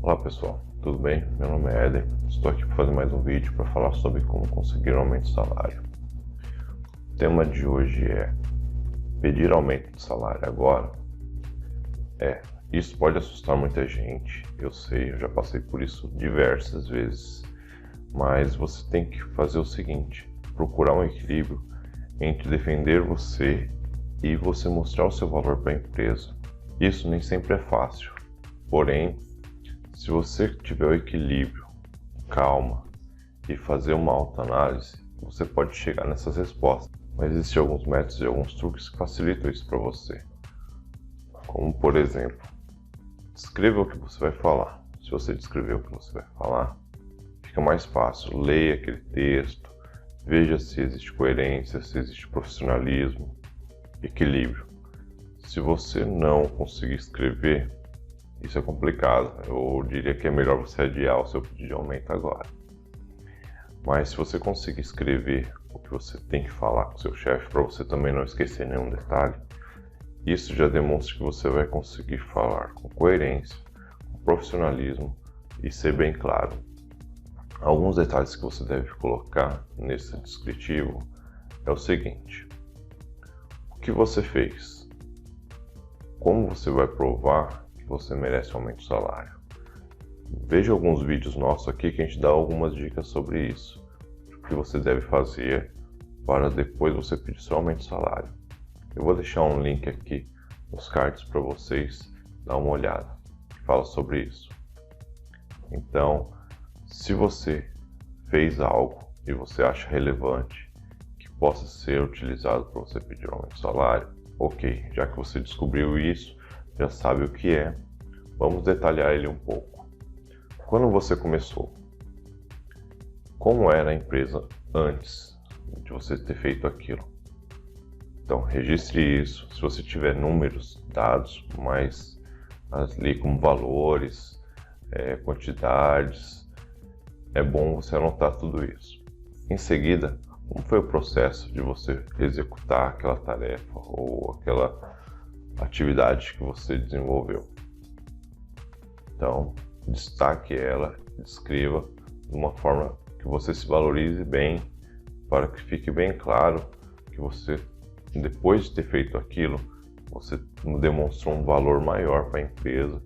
Olá pessoal, tudo bem? Meu nome é Éder, estou aqui para fazer mais um vídeo para falar sobre como conseguir um aumento de salário. O tema de hoje é pedir aumento de salário agora? Isso pode assustar muita gente, eu sei, eu já passei por isso diversas vezes, mas você tem que fazer o seguinte, procurar um equilíbrio entre defender você e você mostrar o seu valor para a empresa. Isso nem sempre é fácil, porém, se você tiver o equilíbrio, calma e fazer uma autoanálise, você pode chegar nessas respostas. Mas existem alguns métodos e alguns truques que facilitam isso para você. Como, por exemplo, descreva o que você vai falar. Se você descrever o que você vai falar, fica mais fácil. Leia aquele texto, veja se existe coerência, se existe profissionalismo, equilíbrio. Se você não conseguir escrever, isso é complicado, eu diria que é melhor você adiar o seu pedido de aumento agora. Mas se você conseguir escrever o que você tem que falar com o seu chefe, para você também não esquecer nenhum detalhe, isso já demonstra que você vai conseguir falar com coerência, com profissionalismo e ser bem claro. Alguns detalhes que você deve colocar nesse descritivo é o seguinte: o que você fez? Como você vai provar que você merece aumento de salário? Veja alguns vídeos nossos aqui que a gente dá algumas dicas sobre isso. O que você deve fazer para depois você pedir seu aumento de salário. Eu vou deixar um link aqui nos cards para vocês dar uma olhada, que fala sobre isso. Então, se você fez algo e você acha relevante que possa ser utilizado para você pedir um aumento de salário, ok, já que você descobriu isso, já sabe o que é, vamos detalhar ele um pouco. Quando você começou, como era a empresa antes de você ter feito aquilo? Então, registre isso. Se você tiver números, dados, mais ali como valores, quantidades, é bom você anotar tudo isso. Em seguida, como foi o processo de você executar aquela tarefa ou aquela atividade que você desenvolveu? Então, destaque ela, descreva de uma forma que você se valorize bem, para que fique bem claro que você, depois de ter feito aquilo, você demonstrou um valor maior para a empresa,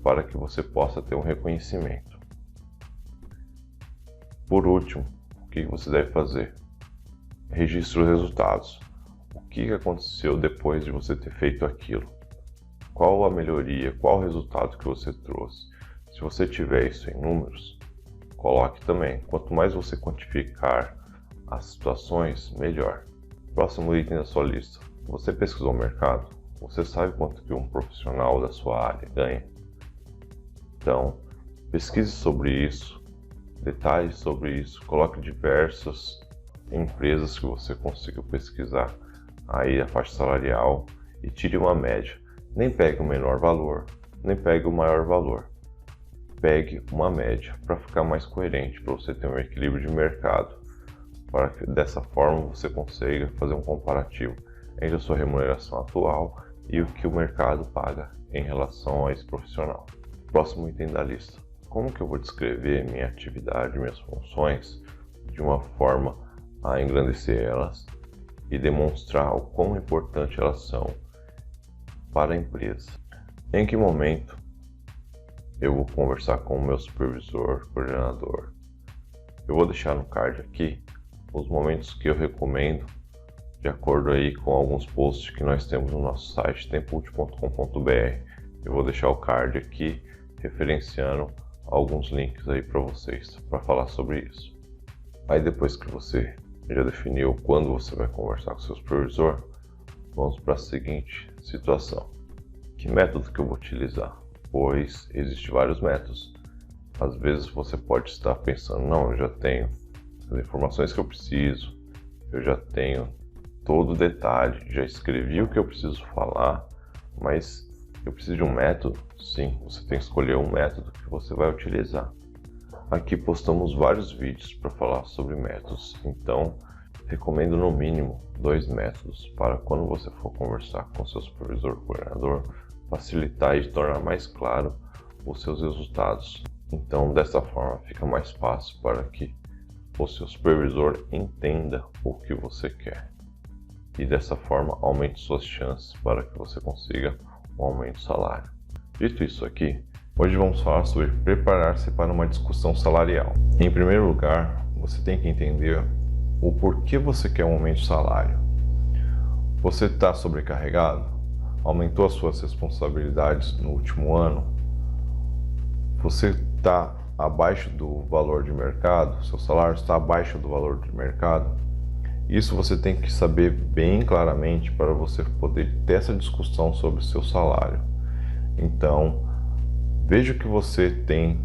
para que você possa ter um reconhecimento. Por último, o que você deve fazer? Registre os resultados. O que aconteceu depois de você ter feito aquilo? Qual a melhoria, qual o resultado que você trouxe? Se você tiver isso em números, coloque também. Quanto mais você quantificar as situações, melhor. Próximo item da sua lista. Você pesquisou o mercado? Você sabe quanto que um profissional da sua área ganha? Então, pesquise sobre isso, detalhes sobre isso, coloque diversas empresas que você conseguiu pesquisar aí a faixa salarial e tire uma média. Nem pegue o menor valor, nem pegue o maior valor. Pegue uma média para ficar mais coerente, para você ter um equilíbrio de mercado, para que dessa forma você consiga fazer um comparativo entre a sua remuneração atual e o que o mercado paga em relação a esse profissional. Próximo item da lista. Como que eu vou descrever minha atividade, minhas funções, de uma forma a engrandecer elas e demonstrar o quão importante elas são para a empresa? Em que momento eu vou conversar com o meu supervisor, coordenador? Eu vou deixar no card aqui os momentos que eu recomendo, de acordo aí com alguns posts que nós temos no nosso site tempult.com.br. Eu vou deixar o card aqui referenciando alguns links aí para vocês, para falar sobre isso. Aí depois que você já definiu quando você vai conversar com o seu supervisor, vamos para a seguinte situação. Que método que eu vou utilizar? Pois existem vários métodos. Às vezes você pode estar pensando, não, eu já tenho as informações que eu preciso, eu já tenho todo o detalhe, já escrevi o que eu preciso falar, mas eu preciso de um método? Sim, você tem que escolher um método que você vai utilizar. Aqui postamos vários vídeos para falar sobre métodos, então recomendo no mínimo 2 métodos para quando você for conversar com seu supervisor coordenador, facilitar e tornar mais claro os seus resultados. Então, dessa forma, fica mais fácil para que o seu supervisor entenda o que você quer. E dessa forma, aumente suas chances para que você consiga um aumento de salário. Dito isso aqui, hoje vamos falar sobre preparar-se para uma discussão salarial. Em primeiro lugar, você tem que entender o porquê você quer um aumento de salário. Você está sobrecarregado? Aumentou as suas responsabilidades no último ano? Você está abaixo do valor de mercado? Seu salário está abaixo do valor de mercado? Isso você tem que saber bem claramente para você poder ter essa discussão sobre o seu salário. Então, veja o que você tem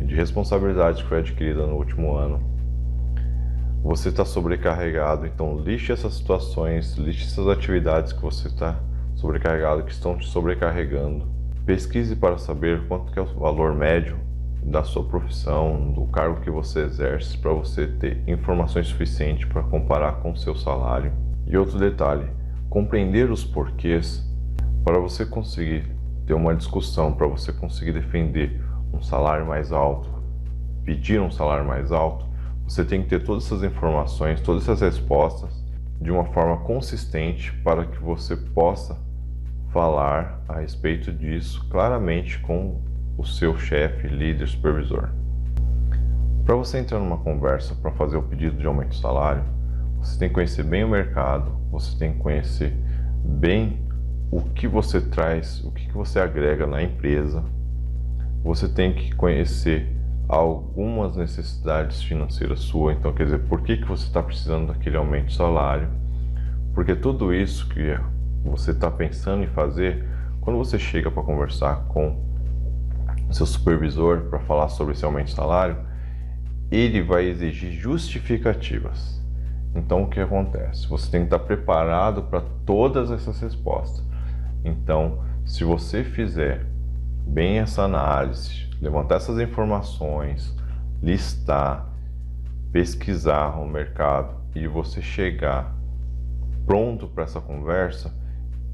de responsabilidade que foi adquirida no último ano. Você está sobrecarregado, então lixe essas situações, lixe essas atividades que você está sobrecarregado, que estão te sobrecarregando. Pesquise para saber quanto que é o valor médio da sua profissão, do cargo que você exerce, para você ter informações suficientes para comparar com o seu salário. E outro detalhe, compreender os porquês para você conseguir ter uma discussão, para você conseguir defender um salário mais alto, pedir um salário mais alto. Você tem que ter todas essas informações, todas essas respostas de uma forma consistente para que você possa falar a respeito disso claramente com o seu chefe, líder, supervisor. Para você entrar numa conversa para fazer o pedido de aumento de salário, você tem que conhecer bem o mercado, você tem que conhecer bem o que você traz, o que você agrega na empresa, você tem que conhecer algumas necessidades financeiras suas, então quer dizer, por que você está precisando daquele aumento de salário, porque tudo isso que você está pensando em fazer, quando você chega para conversar com o seu supervisor para falar sobre esse aumento de salário, ele vai exigir justificativas. Então o que acontece? Você tem que estar preparado para todas essas respostas. Então, se você fizer bem essa análise, levantar essas informações, listar, pesquisar o mercado e você chegar pronto para essa conversa,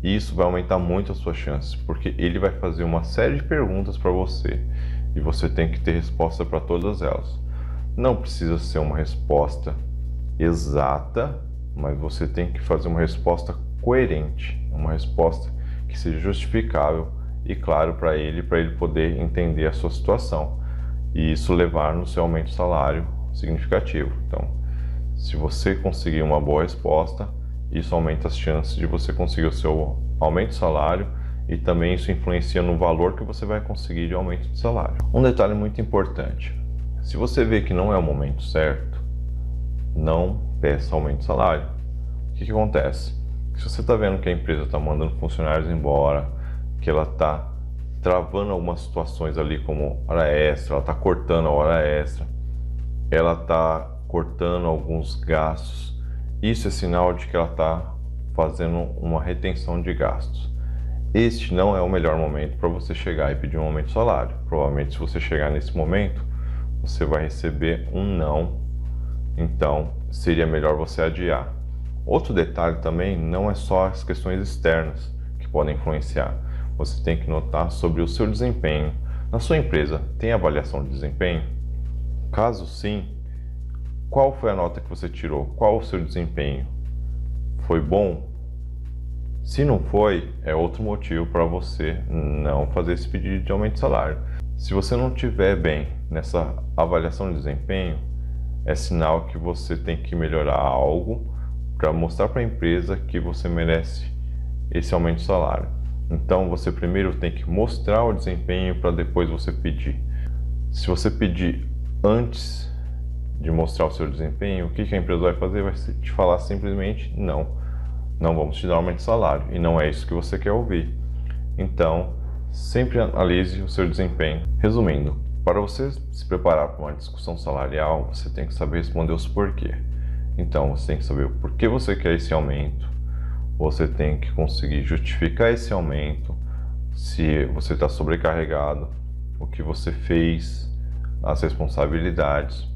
isso vai aumentar muito as suas chances, porque ele vai fazer uma série de perguntas para você e você tem que ter resposta para todas elas. Não precisa ser uma resposta exata, mas você tem que fazer uma resposta coerente, uma resposta que seja justificável e claro para ele poder entender a sua situação e isso levar no seu aumento de salário significativo. Então, se você conseguir uma boa resposta, isso aumenta as chances de você conseguir o seu aumento de salário e também isso influencia no valor que você vai conseguir de aumento de salário. Um detalhe muito importante, se você vê que não é o momento certo, não peça aumento de salário. O que acontece? Se você está vendo que a empresa está mandando funcionários embora, que ela está travando algumas situações ali como hora extra, ela está cortando a hora extra, ela está cortando alguns gastos, isso é sinal de que ela está fazendo uma retenção de gastos. Este não é o melhor momento para você chegar e pedir um aumento de salário. Provavelmente se você chegar nesse momento, você vai receber um não, então seria melhor você adiar. Outro detalhe também, não é só as questões externas que podem influenciar. Você tem que notar sobre o seu desempenho. Na sua empresa, tem avaliação de desempenho? Caso sim, qual foi a nota que você tirou? Qual o seu desempenho? Foi bom? Se não foi, é outro motivo para você não fazer esse pedido de aumento de salário. Se você não estiver bem nessa avaliação de desempenho, é sinal que você tem que melhorar algo para mostrar para a empresa que você merece esse aumento de salário. Então você primeiro tem que mostrar o desempenho para depois você pedir. Se você pedir antes de mostrar o seu desempenho, o que a empresa vai fazer? Vai te falar simplesmente não vamos te dar aumento de salário, e não é isso que você quer ouvir. Então sempre analise o seu desempenho. Resumindo, para você se preparar para uma discussão salarial, você tem que saber responder os porquê. Então você tem que saber o porquê você quer esse aumento, você tem que conseguir justificar esse aumento, se você está sobrecarregado, o que você fez, as responsabilidades,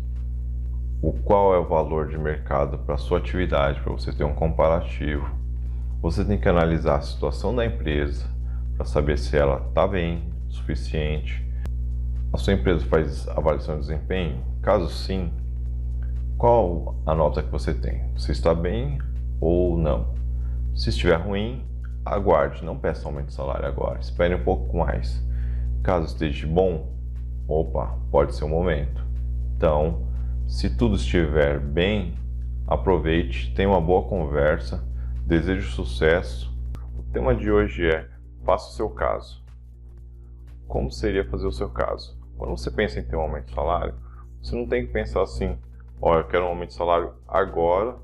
qual é o valor de mercado para a sua atividade, para você ter um comparativo. Você tem que analisar a situação da empresa para saber se ela está bem o suficiente. A sua empresa faz avaliação de desempenho? Caso sim, qual a nota que você tem? Você está bem ou não? Se estiver ruim, aguarde, não peça aumento de salário agora, espere um pouco mais. Caso esteja bom, opa, pode ser o momento. Então, se tudo estiver bem, aproveite, tenha uma boa conversa, desejo sucesso. O tema de hoje é: faça o seu caso. Como seria fazer o seu caso? Quando você pensa em ter um aumento de salário, você não tem que pensar assim: ó, eu quero um aumento de salário agora,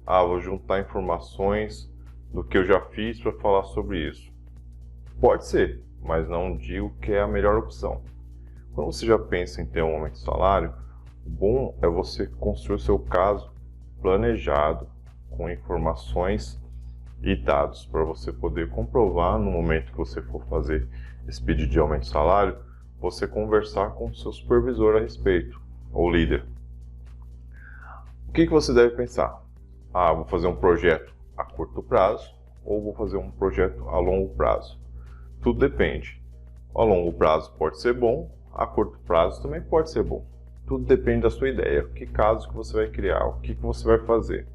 vou juntar informações do que eu já fiz para falar sobre isso. Pode ser, mas não digo que é a melhor opção. Quando você já pensa em ter um aumento de salário, o bom é você construir o seu caso planejado, com informações e dados para você poder comprovar no momento que você for fazer esse pedido de aumento de salário, você conversar com o seu supervisor a respeito, ou líder. O que você deve pensar? Vou fazer um projeto a curto prazo ou vou fazer um projeto a longo prazo? Tudo depende. A longo prazo pode ser bom, a curto prazo também pode ser bom. Tudo depende da sua ideia, que caso que você vai criar, o que você vai fazer.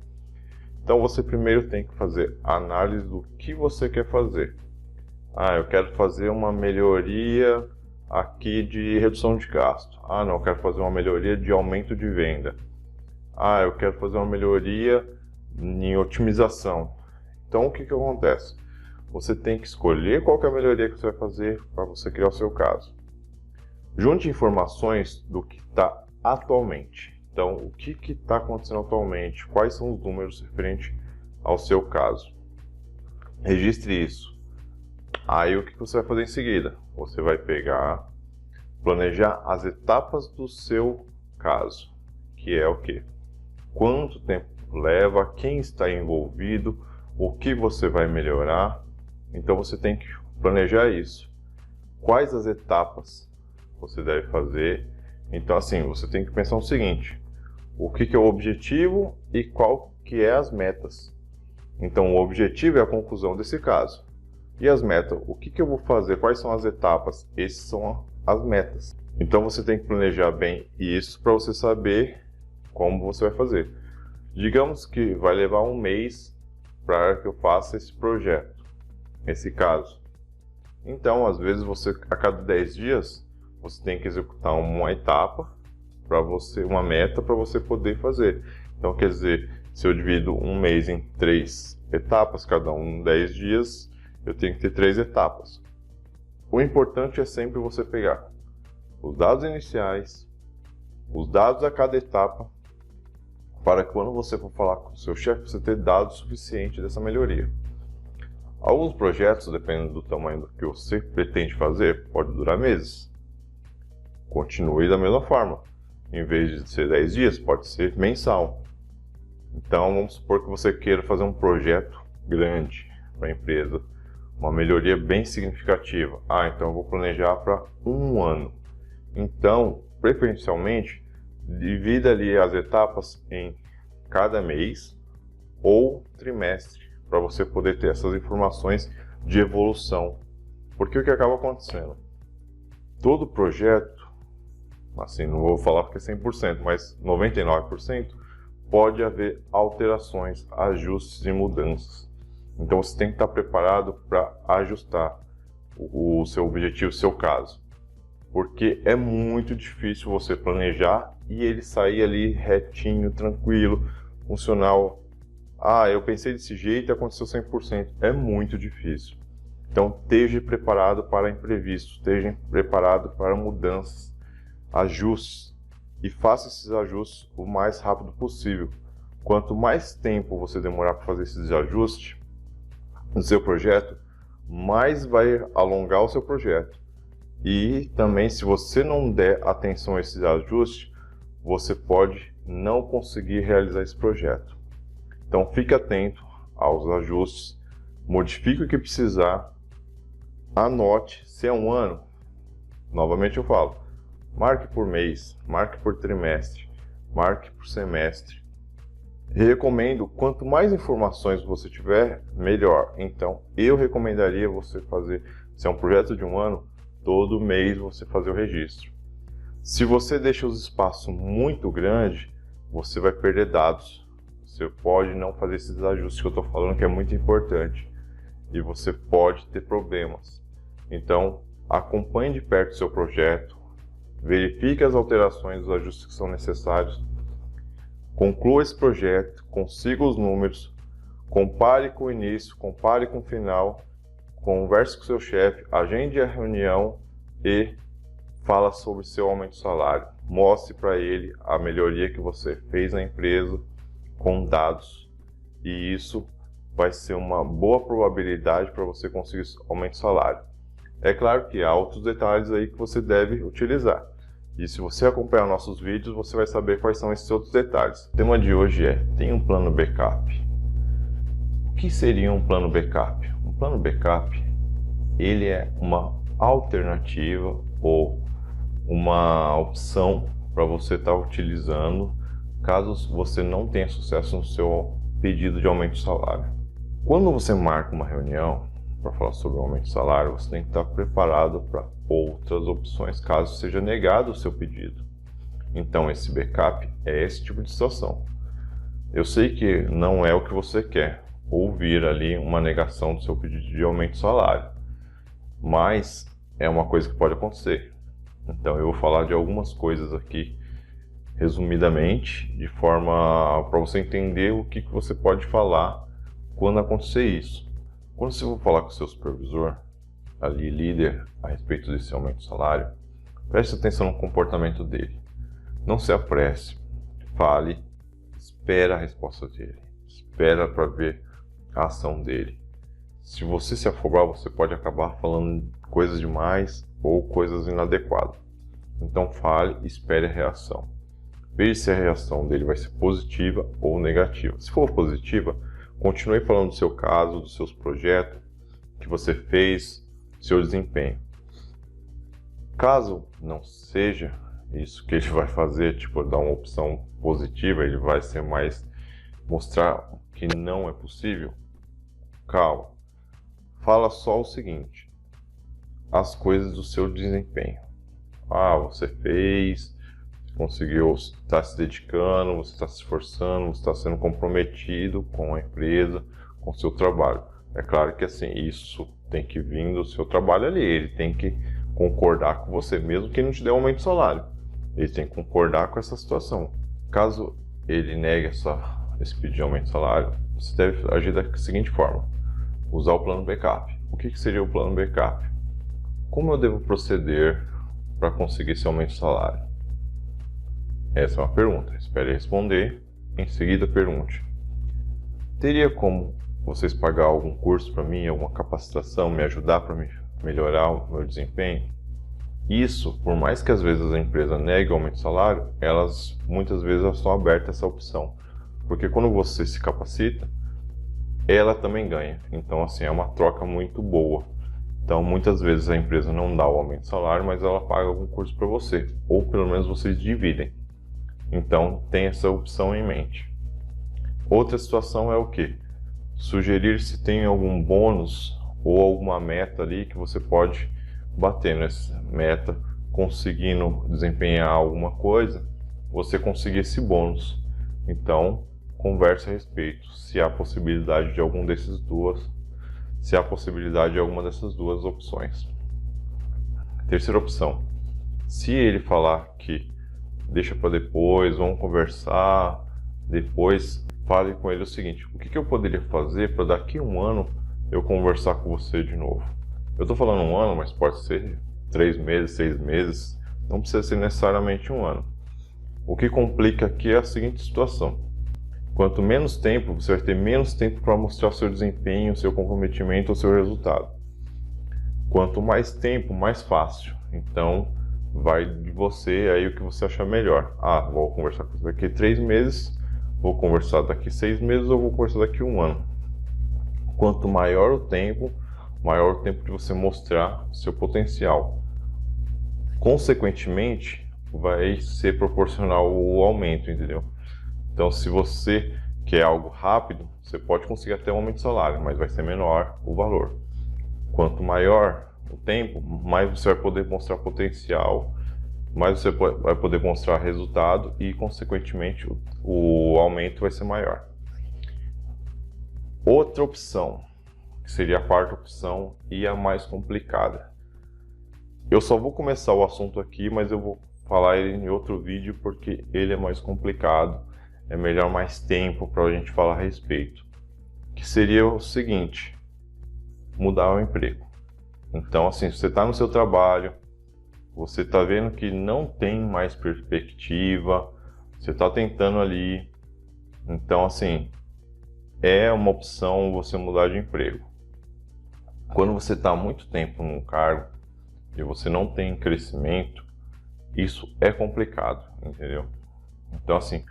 Então você primeiro tem que fazer a análise do que você quer fazer. Eu quero fazer uma melhoria aqui de redução de gasto. Não, eu quero fazer uma melhoria de aumento de venda. Eu quero fazer uma melhoria em otimização. Então o que acontece? Você tem que escolher qual que é a melhoria que você vai fazer para você criar o seu caso. Junte informações do que está atualmente. Então, o que está acontecendo atualmente? Quais são os números referentes ao seu caso? Registre isso. Aí, o que você vai fazer em seguida? Você vai planejar as etapas do seu caso, que é o quê? Quanto tempo leva, quem está envolvido, o que você vai melhorar. Então, você tem que planejar isso. Quais as etapas você deve fazer? Então, assim, você tem que pensar o seguinte: o que é o objetivo e qual que é as metas. Então, o objetivo é a conclusão desse caso. E as metas, o que eu vou fazer? Quais são as etapas? Essas são as metas. Então, você tem que planejar bem isso para você saber como você vai fazer. Digamos que vai levar um mês para que eu faça esse projeto, esse caso. Então, às vezes, a cada 10 dias, você tem que executar uma etapa para você, uma meta para você poder fazer. Então, quer dizer, se eu divido um mês em 3 etapas, cada um 10 dias, eu tenho que ter 3 etapas. O importante é sempre você pegar os dados iniciais, os dados a cada etapa, para que quando você for falar com o seu chefe, você ter dados suficientes dessa melhoria. Alguns projetos, dependendo do tamanho do que você pretende fazer, pode durar meses. Continue da mesma forma. Em vez de ser 10 dias, pode ser mensal. Então, vamos supor que você queira fazer um projeto grande para a empresa, uma melhoria bem significativa. Então eu vou planejar para um ano. Então, preferencialmente, divida ali as etapas em cada mês ou trimestre, para você poder ter essas informações de evolução. Porque o que acaba acontecendo? Todo projeto, assim, não vou falar que é 100%, mas 99%, pode haver alterações, ajustes e mudanças. Então você tem que estar preparado para ajustar o seu objetivo, o seu caso. Porque é muito difícil você planejar e ele sair ali retinho, tranquilo, funcional. Eu pensei desse jeito e aconteceu 100%. É muito difícil. Então esteja preparado para imprevistos, esteja preparado para mudanças, ajustes, e faça esses ajustes o mais rápido possível. Quanto mais tempo você demorar para fazer esses ajustes no seu projeto, mais vai alongar o seu projeto. E também, se você não der atenção a esses ajustes, você pode não conseguir realizar esse projeto. Então fique atento aos ajustes, modifique o que precisar, anote. Se é um ano, novamente eu falo, marque por mês, marque por trimestre, marque por semestre. Recomendo, quanto mais informações você tiver, melhor. Então, eu recomendaria você fazer, se é um projeto de um ano, todo mês você fazer o registro. Se você deixa os espaços muito grandes, você vai perder dados. Você pode não fazer esses ajustes que eu estou falando, que é muito importante. E você pode ter problemas. Então, acompanhe de perto o seu projeto, verifique as alterações, os ajustes que são necessários, conclua esse projeto, consiga os números, compare com o início, compare com o final, converse com o seu chefe, agende a reunião e fala sobre seu aumento de salário. Mostre para ele a melhoria que você fez na empresa com dados. E isso vai ser uma boa probabilidade para você conseguir aumento de salário. É claro que há outros detalhes aí que você deve utilizar. E se você acompanhar nossos vídeos, você vai saber quais são esses outros detalhes. O tema de hoje é: tem um plano backup? O que seria um plano backup? Um plano backup, ele é uma alternativa ou uma opção para você estar utilizando caso você não tenha sucesso no seu pedido de aumento de salário. Quando você marca uma reunião para falar sobre o aumento de salário, você tem que estar preparado para outras opções caso seja negado o seu pedido. Então esse backup é esse tipo de situação. Eu sei que não é o que você quer, ouvir ali uma negação do seu pedido de aumento de salário, mas é uma coisa que pode acontecer. Então eu vou falar de algumas coisas aqui, resumidamente, de forma para você entender o que você pode falar quando acontecer isso. Quando você for falar com o seu supervisor, ali líder, a respeito desse aumento de salário, preste atenção no comportamento dele. Não se apresse, fale, espera a resposta dele, espera para ver a ação dele. Se você se afobar, você pode acabar falando coisas demais ou coisas inadequadas. Então fale e espere a reação. Veja se a reação dele vai ser positiva ou negativa. Se for positiva, continue falando do seu caso, dos seus projetos que você fez, seu desempenho. Caso não seja isso que ele vai fazer, tipo dar uma opção positiva, ele vai ser mais mostrar que não é possível, calma. Fala só o seguinte: as coisas do seu desempenho. Você fez, conseguiu estar se dedicando, você está se esforçando, você está sendo comprometido com a empresa, com o seu trabalho. É claro que assim, isso tem que vir do seu trabalho ali, ele tem que concordar com você, mesmo que não te dê um aumento de salário. Ele tem que concordar com essa situação. Caso ele negue esse pedido de aumento de salário, você deve agir da seguinte forma: usar o plano backup. O que seria o plano backup? Como eu devo proceder para conseguir esse aumento de salário? Essa é uma pergunta. Espere responder. Em seguida, pergunte: teria como vocês pagar algum curso para mim, alguma capacitação, me ajudar para melhorar o meu desempenho? Isso, por mais que às vezes a empresa negue o aumento de salário, elas muitas vezes estão abertas a essa opção. Porque quando você se capacita, ela também ganha. Então assim, é uma troca muito boa. Então muitas vezes a empresa não dá o aumento de salário, mas ela paga algum curso para você, ou pelo menos vocês dividem. Então tem essa opção em mente. Outra situação é o que? Sugerir se tem algum bônus ou alguma meta ali que você pode bater nessa meta, conseguindo desempenhar alguma coisa, você conseguir esse bônus. Então converse a respeito, se há possibilidade de alguma dessas duas opções. Terceira opção: se ele falar que deixa para depois, vamos conversar depois, fale com ele o seguinte: o que eu poderia fazer para daqui a um ano eu conversar com você de novo? Eu estou falando um ano, mas pode ser 3 meses, 6 meses, não precisa ser necessariamente um ano. O que complica aqui é a seguinte situação: quanto menos tempo, você vai ter menos tempo para mostrar o seu desempenho, o seu comprometimento, o seu resultado. Quanto mais tempo, mais fácil. Então, vai de você aí o que você achar melhor. Vou conversar com você daqui 3 meses, vou conversar daqui 6 meses ou vou conversar daqui 1 ano. Quanto maior o tempo de você mostrar o seu potencial. Consequentemente, vai ser proporcional ao aumento, entendeu? Então, se você quer algo rápido, você pode conseguir até um aumento de salário, mas vai ser menor o valor. Quanto maior o tempo, mais você vai poder mostrar potencial mais você vai poder mostrar resultado e, consequentemente, o aumento vai ser maior. Outra opção, que seria a quarta opção e a mais complicada. Eu só vou começar o assunto aqui, mas eu vou falar ele em outro vídeo porque ele é mais complicado, é melhor mais tempo para a gente falar a respeito. Que seria o seguinte: mudar o emprego. Então, assim, se você está no seu trabalho, você está vendo que não tem mais perspectiva, você está tentando ali, então, assim, é uma opção você mudar de emprego. Quando você está há muito tempo num cargo e você não tem crescimento, isso é complicado, entendeu? Então, assim,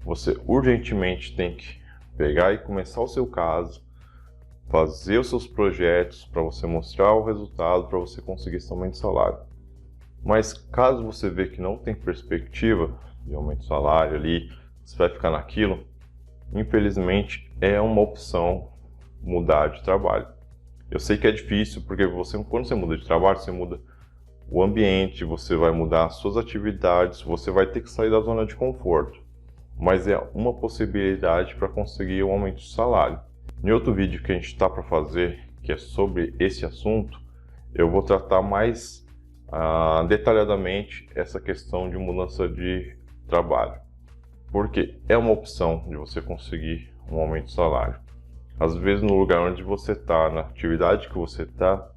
você urgentemente tem que pegar e começar o seu caso, fazer os seus projetos para você mostrar o resultado, para você conseguir esse aumento de salário. Mas caso você vê que não tem perspectiva de aumento de salário ali, você vai ficar naquilo, infelizmente é uma opção mudar de trabalho. Eu sei que é difícil, porque quando você muda de trabalho, você muda o ambiente, você vai mudar as suas atividades, você vai ter que sair da zona de conforto. Mas é uma possibilidade para conseguir um aumento de salário. Em outro vídeo que a gente está para fazer, que é sobre esse assunto, eu vou tratar mais detalhadamente essa questão de mudança de trabalho. Porque é uma opção de você conseguir um aumento de salário. Às vezes no lugar onde você está, na atividade que você está,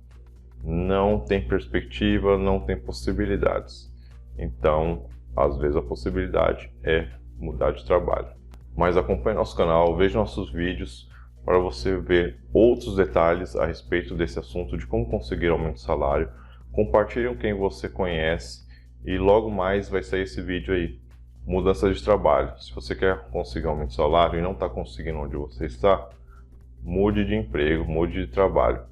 não tem perspectiva, não tem possibilidades. Então, às vezes a possibilidade é mudar de trabalho. Mas acompanhe nosso canal, veja nossos vídeos para você ver outros detalhes a respeito desse assunto de como conseguir aumento de salário. Compartilhe com quem você conhece e logo mais vai sair esse vídeo aí. Mudança de trabalho. Se você quer conseguir aumento de salário e não está conseguindo onde você está, mude de emprego, mude de trabalho.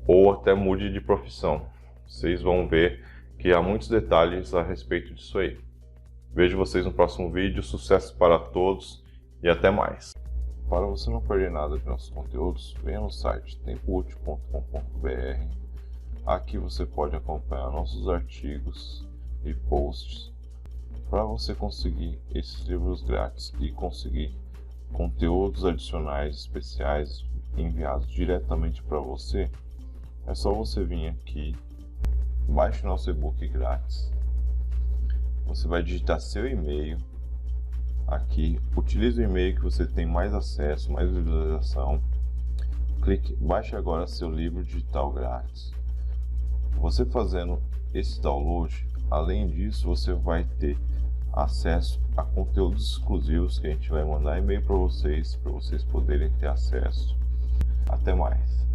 Ou até mude de profissão. Vocês vão ver que há muitos detalhes a respeito disso aí. Vejo vocês no próximo vídeo, sucesso para todos e até mais. Para você não perder nada de nossos conteúdos, venha no site tempoutil.com.br. Aqui você pode acompanhar nossos artigos e posts para você conseguir esses livros grátis e conseguir conteúdos adicionais especiais enviados diretamente para você. É só você vir aqui, baixe nosso e-book grátis, você vai digitar seu e-mail aqui, utilize o e-mail que você tem mais acesso, mais visualização, baixe agora seu livro digital grátis. Você fazendo esse download, além disso você vai ter acesso a conteúdos exclusivos que a gente vai mandar e-mail para vocês poderem ter acesso. Até mais!